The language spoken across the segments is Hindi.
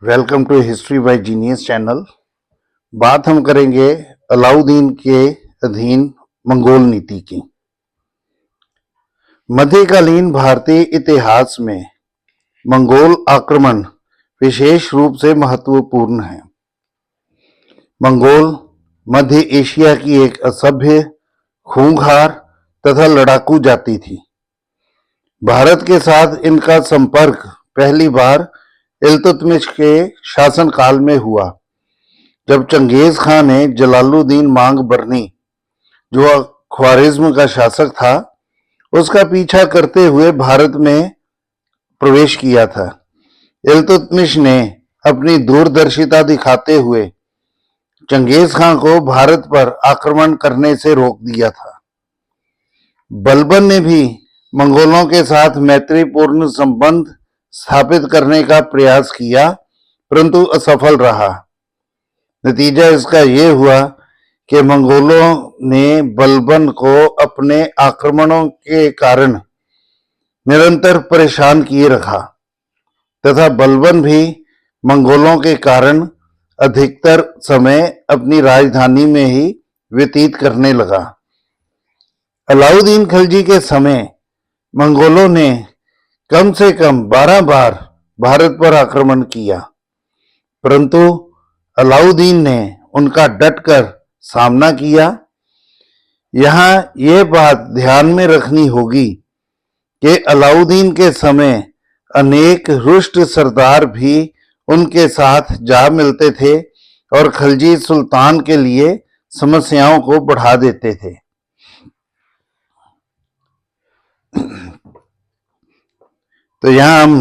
Welcome to history by genius channel. बात हम करेंगे अलाउद्दीन के अधीन मंगोल नीति की। मध्यकालीन भारतीय इतिहास में मंगोल आक्रमण विशेष रूप से महत्वपूर्ण है। मंगोल मध्य एशिया की एक असभ्य, खूंखार तथा लड़ाकू जाति थी। भारत के साथ इनका संपर्क पहली बार इल्तुतमिश के शासनकाल में हुआ, जब चंगेज खान ने जलालुद्दीन मांग बरनी, जो ख्वारिज्म का शासक था, उसका पीछा करते हुए भारत में प्रवेश किया था। इल्तुतमिश ने अपनी दूरदर्शिता दिखाते हुए चंगेज खान को भारत पर आक्रमण करने से रोक दिया था। बलबन ने भी मंगोलों के साथ मैत्रीपूर्ण संबंध स्थापित करने का प्रयास किया, परंतु असफल रहा। नतीजा इसका यह हुआ कि मंगोलों ने बलबन को अपने आक्रमणों के कारण निरंतर परेशान किए रखा तथा बलबन भी मंगोलों के कारण अधिकतर समय अपनी राजधानी में ही व्यतीत करने लगा। अलाउद्दीन खिलजी के समय मंगोलों ने कम से कम 12 बार भारत पर आक्रमण किया, परंतु अलाउद्दीन ने उनका डटकर सामना किया। यहां यह बात ध्यान में रखनी होगी कि अलाउद्दीन के समय अनेक रुष्ट सरदार भी उनके साथ जा मिलते थे और खिलजी सुल्तान के लिए समस्याओं को बढ़ा देते थे। तो यहां हम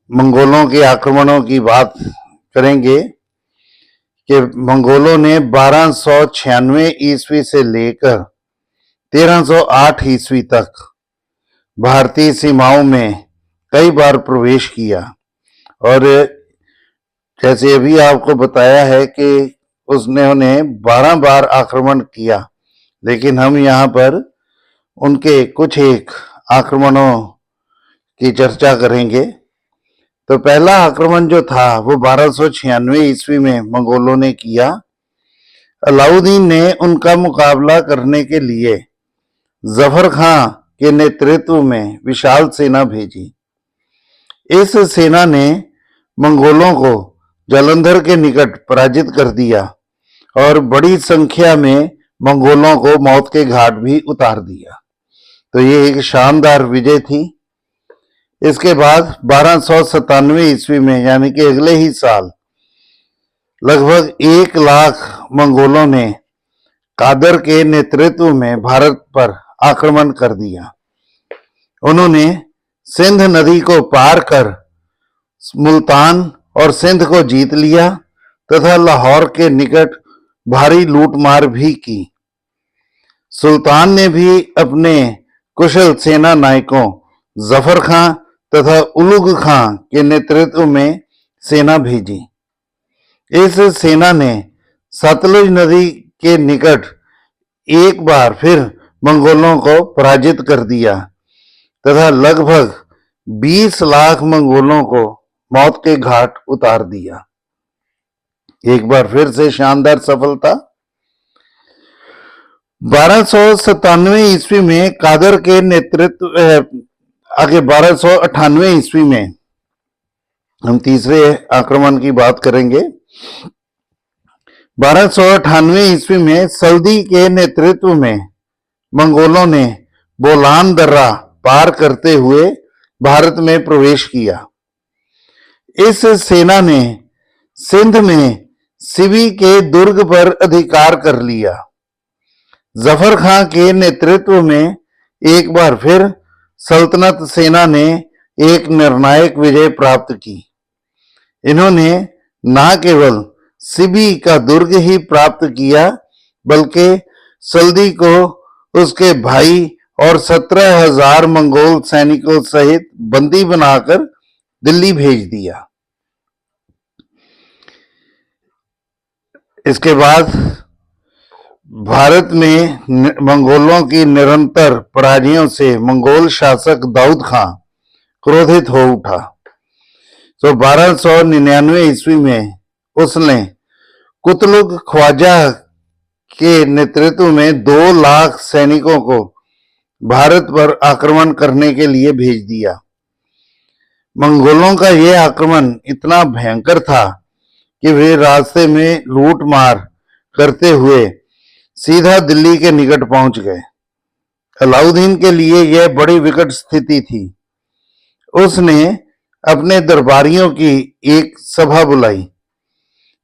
मंगोलों के आक्रमणों की बात करेंगे कि मंगोलों ने 1296 ईस्वी से लेकर 1308 ईस्वी तक भारतीय सीमाओं में कई बार प्रवेश किया, और जैसे अभी आपको बताया है कि उसने 12 बार आक्रमण किया, लेकिन हम यहाँ पर उनके कुछ एक आक्रमणों की चर्चा करेंगे। तो पहला आक्रमण जो था वो 1296 ईस्वी में मंगोलों ने किया। अलाउद्दीन ने उनका मुकाबला करने के लिए जफर खां के नेतृत्व में विशाल सेना भेजी। इस सेना ने मंगोलों को जालंधर के निकट पराजित कर दिया और बड़ी संख्या में मंगोलों को मौत के घाट भी उतार दिया। तो ये एक शानदार विजय थी। इसके बाद 1297 ईस्वी में, यानी कि अगले ही साल, लगभग 1 लाख मंगोलों ने कादर के नेतृत्व में भारत पर आक्रमण कर दिया। उन्होंने सिंध नदी को पार कर मुल्तान और सिंध को जीत लिया तथा लाहौर के निकट भारी लूटमार भी की। सुल्तान ने भी अपने कुशल सेना नायकों जफर खां तथा उलुग खां के नेतृत्व में सेना भेजी। इस सेना ने सतलुज नदी के निकट एक बार फिर मंगोलों को पराजित कर दिया तथा लगभग 20 लाख मंगोलों को मौत के घाट उतार दिया। एक बार फिर से शानदार सफलता। 1297 ईस्वी में कादर के नेतृत्व आगे 1298 ईस्वी में हम तीसरे आक्रमण की बात करेंगे। 1298 ईस्वी में सल्दी के नेतृत्व में मंगोलों ने बोलान दर्रा पार करते हुए भारत में प्रवेश किया। इस सेना ने सिंध में सिबी के दुर्ग पर अधिकार कर लिया। जफर खां के नेतृत्व में एक बार फिर सल्तनत सेना ने एक निर्णायक विजय प्राप्त की। इन्होंने न केवल सिबी का दुर्ग ही प्राप्त किया, बल्कि सल्दी को उसके भाई और 17,000 मंगोल सैनिकों सहित बंदी बनाकर दिल्ली भेज दिया। इसके बाद भारत में मंगोलों की निरंतर पराजयों से मंगोल शासक दाऊद खां क्रोधित हो उठा। तो 1299 ईस्वी में उसने कुतलुग ख्वाजा के नेतृत्व में 2 लाख सैनिकों को भारत पर आक्रमण करने के लिए भेज दिया। मंगोलों का यह आक्रमण इतना भयंकर था कि वे रास्ते में लूट मार करते हुए सीधा दिल्ली के निकट पहुंच गए। अलाउद्दीन के लिए यह बड़ी विकट स्थिति थी। उसने अपने दरबारियों की एक सभा बुलाई।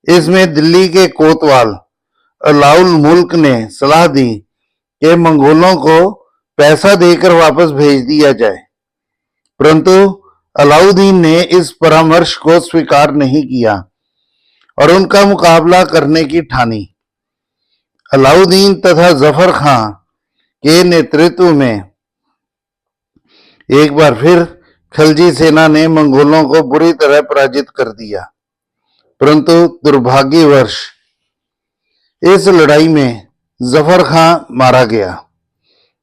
इसमें दिल्ली के कोतवाल अलाउल मुल्क ने सलाह दी कि मंगोलों को पैसा देकर वापस भेज दिया जाए, परंतु अलाउद्दीन ने इस परामर्श को स्वीकार नहीं किया और उनका मुकाबला करने की ठानी। अलाउद्दीन तथा जफर खां के नेतृत्व में एक बार फिर खिलजी सेना ने मंगोलों को बुरी तरह पराजित कर दिया, परंतु दुर्भाग्यवश इस लड़ाई में जफर खां मारा गया।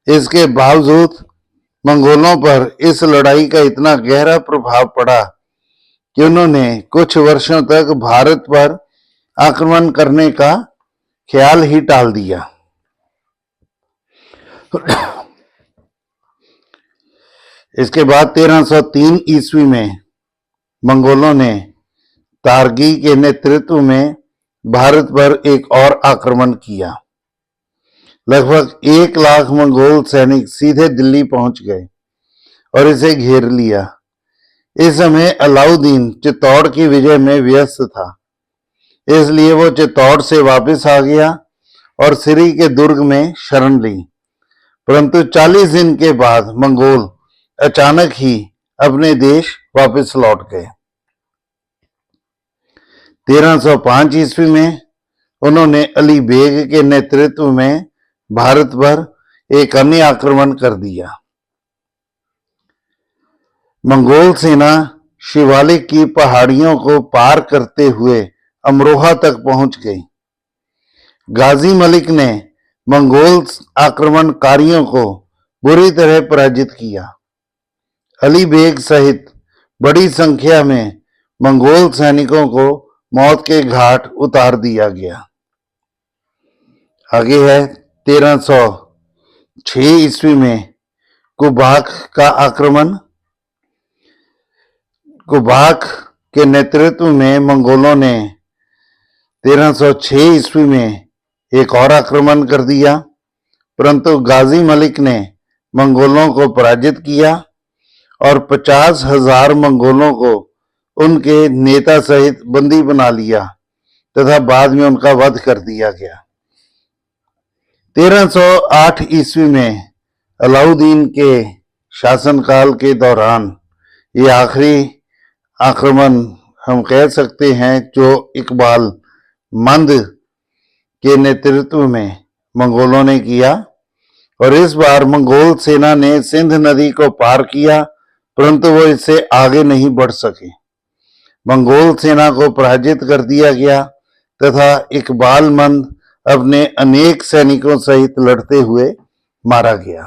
इसके बावजूद मंगोलों पर इस लड़ाई का इतना गहरा प्रभाव पड़ा कि उन्होंने कुछ वर्षों तक भारत पर आक्रमण करने का ख्याल ही टाल दिया। इसके बाद 1303 ईस्वी में मंगोलों ने तारगी के नेतृत्व में भारत पर एक और आक्रमण किया। लगभग 1 लाख मंगोल सैनिक सीधे दिल्ली पहुंच गए और इसे घेर लिया। इस समय अलाउद्दीन चित्तौड़ की विजय में व्यस्त था, इसलिए वो चित्तौड़ से वापस आ गया और सिरी के दुर्ग में शरण ली। परंतु 40 दिन के बाद मंगोल अचानक ही अपने देश वापस लौट गए। 1305 ईस्वी में उन्होंने अली बेग के नेतृत्व में भारत पर एक अन्य आक्रमण कर दिया। मंगोल सेना शिवालिक की पहाड़ियों को पार करते हुए अमरोहा तक पहुंच गई। गाजी मलिक ने मंगोल आक्रमणकारियों को बुरी तरह पराजित किया। अली बेग सहित बड़ी संख्या में मंगोल सैनिकों को मौत के घाट उतार दिया गया। आगे है 1306 ईस्वी में कुबाक का आक्रमण। कुबाक के नेतृत्व में मंगोलों ने 1306 ईस्वी में एक और आक्रमण कर दिया, परंतु गाजी मलिक ने मंगोलों को पराजित किया और 50,000 मंगोलों को उनके नेता सहित बंदी बना लिया तथा बाद में उनका वध कर दिया गया। 1308 ईस्वी में अलाउद्दीन के शासनकाल के दौरान ये आखिरी आक्रमण हम कह सकते हैं जो इकबाल मंद के नेतृत्व में मंगोलों ने किया, और इस बार मंगोल सेना ने सिंध नदी को पार किया, परंतु वो इससे आगे नहीं बढ़ सके। मंगोल सेना को पराजित कर दिया गया तथा इकबाल मंद अपने अनेक सैनिकों सहित लड़ते हुए मारा गया।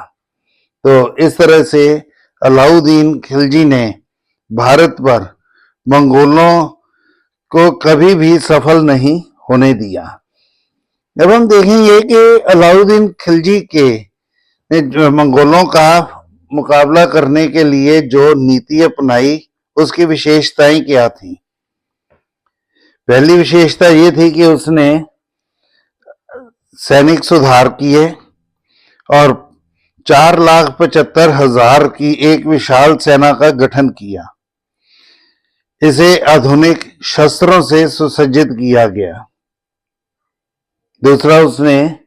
तो इस तरह से अलाउद्दीन खिलजी ने भारत पर मंगोलों को कभी भी सफल नहीं होने दिया। अब हम देखेंगे कि अलाउद्दीन खिलजी के ने मंगोलों का मुकाबला करने के लिए जो नीति अपनाई उसकी विशेषताएं क्या थी। पहली विशेषता ये थी कि उसने सैनिक सुधार किए और 4,75,000 की एक विशाल सेना का गठन किया। इसे आधुनिक शस्त्रों से सुसज्जित किया गया। दूसरा, उसने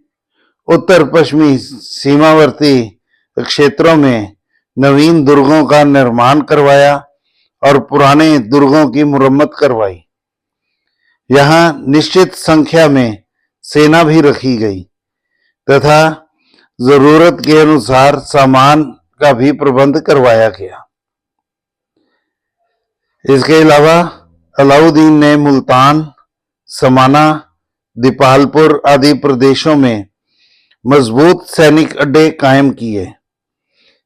उत्तर पश्चिमी सीमावर्ती क्षेत्रों में नवीन दुर्गों का निर्माण करवाया और पुराने दुर्गों की मुरम्मत करवाई। यहां निश्चित संख्या में सेना भी रखी गई तथा जरूरत के अनुसार सामान का भी प्रबंध करवाया गया। इसके अलावा अलाउद्दीन ने मुल्तान, समाना, दीपालपुर आदि प्रदेशों में मजबूत सैनिक अड्डे कायम किए।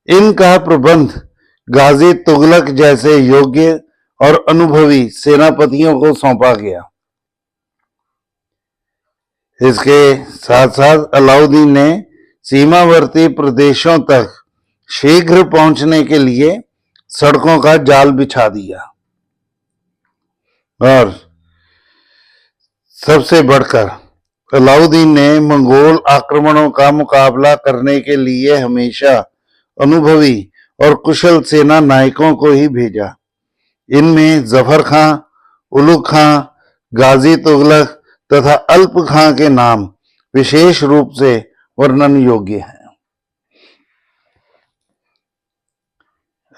इनका प्रबंध गाजी तुगलक जैसे योग्य और अनुभवी सेनापतियों को सौंपा गया। इसके साथ साथ अलाउद्दीन ने सीमावर्ती प्रदेशों तक शीघ्र पहुंचने के लिए सड़कों का जाल बिछा दिया और सबसे बढ़कर अलाउद्दीन ने मंगोल आक्रमणों का मुकाबला करने के लिए हमेशा अनुभवी और कुशल सेना नायकों को ही भेजा। इनमें जफर खां, उलुग खां, गाजी तुगलक तथा अल्प खां के नाम विशेष रूप से वर्णन योग्य हैं।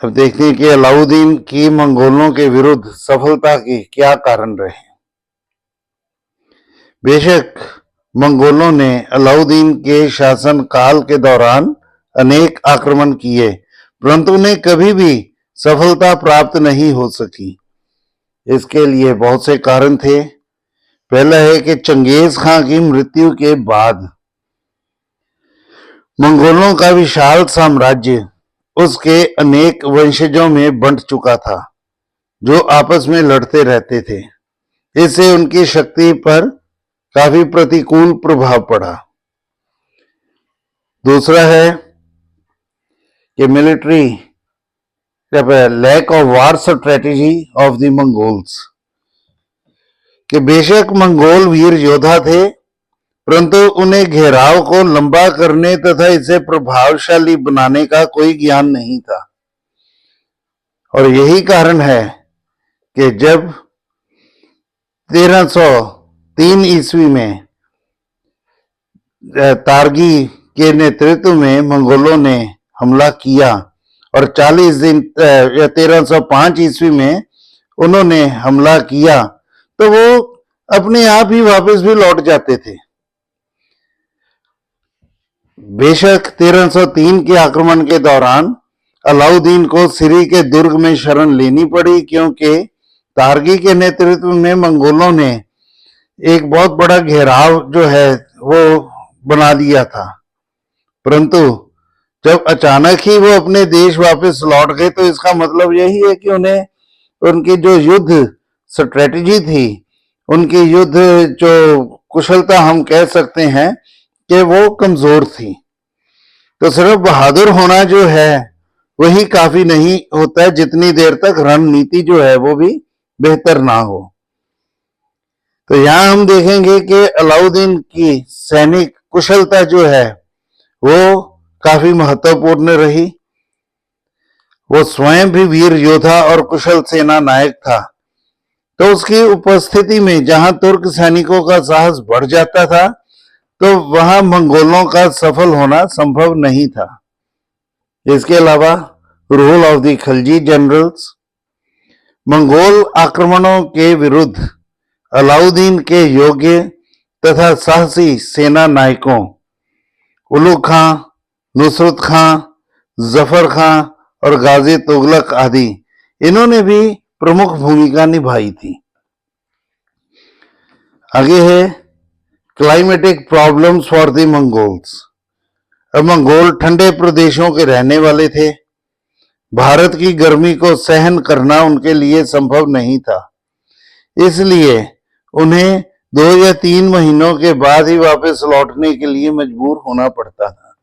अब देखते हैं कि अलाउद्दीन की मंगोलों के विरुद्ध सफलता के क्या कारण रहे। बेशक मंगोलों ने अलाउद्दीन के शासन काल के दौरान अनेक आक्रमण किए, परंतु उन्हें कभी भी सफलता प्राप्त नहीं हो सकी। इसके लिए बहुत से कारण थे। पहला है कि चंगेज खां की मृत्यु के बाद मंगोलों का विशाल साम्राज्य उसके अनेक वंशजों में बंट चुका था, जो आपस में लड़ते रहते थे। इससे उनकी शक्ति पर काफी प्रतिकूल प्रभाव पड़ा। दूसरा है कि military lack of war strategy of the Mongols, कि बेशक मंगोल वीर योद्धा थे, परंतु उन्हें घेराव को लंबा करने तथा इसे प्रभावशाली बनाने का कोई ज्ञान नहीं था। और यही कारण है कि जब 1303 ईस्वी में तारगी के नेतृत्व में मंगोलों ने हमला किया और 40 दिन 1305 ईस्वी में उन्होंने हमला किया, तो वो अपने आप ही वापस भी लौट जाते थे। बेशक 1303 के आक्रमण के दौरान अलाउद्दीन को सिरी के दुर्ग में शरण लेनी पड़ी, क्योंकि तारगी के नेतृत्व में मंगोलों ने एक बहुत बड़ा घेराव जो है वो बना दिया था। परंतु जब अचानक ही वो अपने देश वापस लौट गए, तो इसका मतलब यही है कि उन्हें उनकी जो युद्ध स्ट्रेटेजी थी, उनकी युद्ध जो कुशलता हम कह सकते हैं कि वो कमजोर थी। तो सिर्फ बहादुर होना जो है वही काफी नहीं होता है, जितनी देर तक रणनीति जो है वो भी बेहतर ना हो। तो यहां हम देखेंगे कि अलाउद्दीन की सैनिक कुशलता जो है वो काफी महत्वपूर्ण रही। वो स्वयं भी वीर योद्धा और कुशल सेना नायक था, तो उसकी उपस्थिति में जहां तुर्क सैनिकों का साहस बढ़ जाता था, तो वहां मंगोलों का सफल होना संभव नहीं था। इसके अलावा role of the Khilji generals, Mongol आक्रमणों के विरुद्ध अलाउद्दीन के योग्य तथा साहसी सेना नायकों उलुग खां, नुसरत खां, जफर खां और गाजी तुगलक आदि, इन्होंने भी प्रमुख भूमिका निभाई थी। आगे है climatic problems for the Mongols. अब मंगोल ठंडे प्रदेशों के रहने वाले थे। भारत की गर्मी को सहन करना उनके लिए संभव नहीं था, इसलिए उन्हें 2 या 3 महीनों के बाद ही वापस लौटने के लिए मजबूर होना पड़ता था।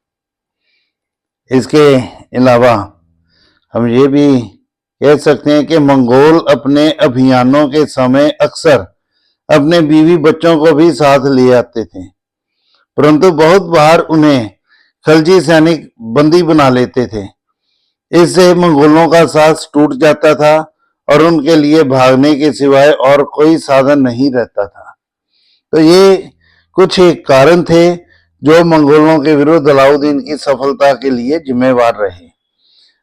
इसके अलावा हम ये भी कह सकते हैं कि मंगोल अपने अभियानों के समय अक्सर अपने बीवी बच्चों को भी साथ ले आते थे, परंतु बहुत बार उन्हें खलजी सैनिक बंदी बना लेते थे। इससे मंगोलों का साहस टूट जाता था और उनके लिए भागने के सिवाय और कोई साधन नहीं रहता था। तो ये कुछ एक कारण थे जो मंगोलों के विरुद्ध अलाउद्दीन की सफलता के लिए जिम्मेवार रहे।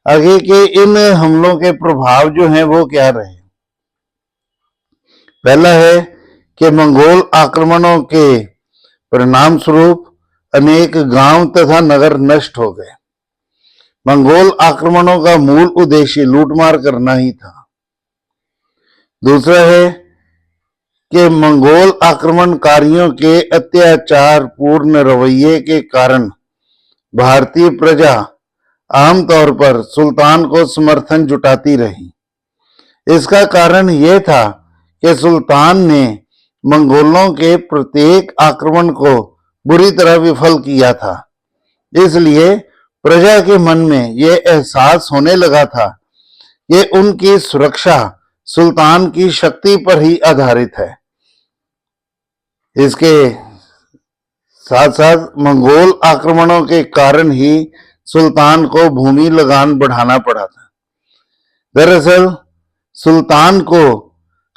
आगे के इन हमलों के प्रभाव जो हैं वो क्या रहे। पहला है कि मंगोल आक्रमणों के परिणाम स्वरूप अनेक गांव तथा नगर नष्ट हो गए। मंगोल आक्रमणों का मूल उद्देश्य लूटमार करना ही था। दूसरा है कि मंगोल आक्रमणकारियों के अत्याचार पूर्ण रवैये के कारण भारतीय प्रजा आमतौर पर सुल्तान को समर्थन जुटाती रही। इसका कारण यह था कि सुल्तान ने मंगोलों के प्रत्येक आक्रमण को बुरी तरह विफल किया था। इसलिए प्रजा के मन में यह एहसास होने लगा था कि उनकी सुरक्षा सुल्तान की शक्ति पर ही आधारित है। इसके साथ साथ मंगोल आक्रमणों के कारण ही सुल्तान को भूमि लगान बढ़ाना पड़ा था। दरअसल सुल्तान को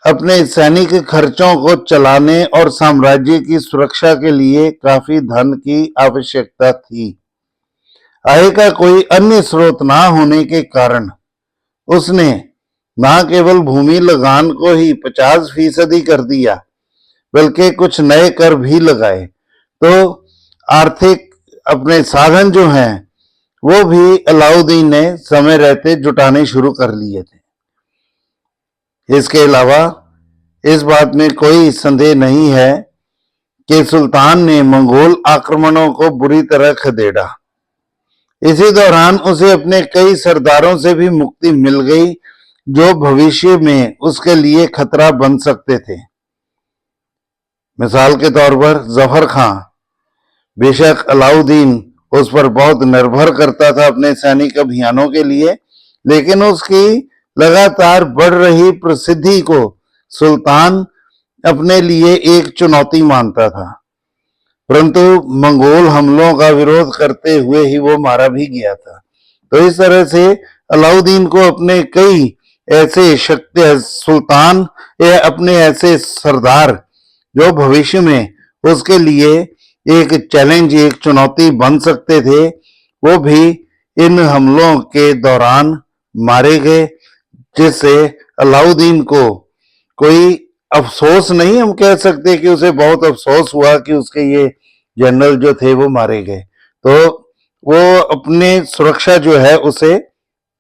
अपने सैनिक खर्चों को चलाने और साम्राज्य की सुरक्षा के लिए काफी धन की आवश्यकता थी। आय का कोई अन्य स्रोत ना होने के कारण उसने न केवल भूमि लगान को ही 50% कर दिया, बल्कि कुछ नए कर भी लगाए। तो आर्थिक अपने साधन जो हैं वो भी अलाउद्दीन ने समय रहते जुटाने शुरू कर लिए थे। इसके अलावा इस बात में कोई संदेह नहीं है कि सुल्तान ने मंगोल आक्रमणों को बुरी तरह खदेड़ा। इसी दौरान उसे अपने कई सरदारों से भी मुक्ति मिल गई जो भविष्य में उसके लिए खतरा बन सकते थे। मिसाल के तौर पर जफर खां, बेशक अलाउद्दीन उस पर बहुत निर्भर करता था अपने सैनिक अभियानों के लिए, लेकिन उसकी लगातार बढ़ रही प्रसिद्धि को सुल्तान अपने लिए एक चुनौती मानता था। परंतु मंगोल हमलों का विरोध करते हुए ही वो मारा भी गया था। तो इस तरह से अलाउद्दीन को अपने कई ऐसे सुल्तान या अपने ऐसे सरदार जो भविष्य में उसके लिए एक चैलेंज, एक चुनौती बन सकते थे, वो भी इन हमलों के दौरान मारे गए, जिससे अलाउद्दीन को कोई अफसोस नहीं हम कह सकते कि उसे बहुत अफसोस हुआ कि उसके ये जनरल जो थे वो मारे गए। तो वो अपने सुरक्षा जो है उसे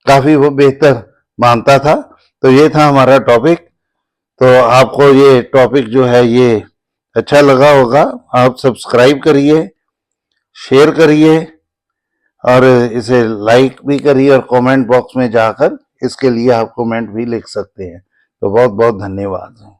काफी वो बेहतर मानता था। तो ये था हमारा टॉपिक। तो आपको ये टॉपिक जो है ये अच्छा लगा होगा। आप सब्सक्राइब करिए, शेयर करिए और इसे लाइक भी करिए और कमेंट बॉक्स में जाकर इसके लिए आप कमेंट भी लिख सकते हैं। तो बहुत बहुत धन्यवाद।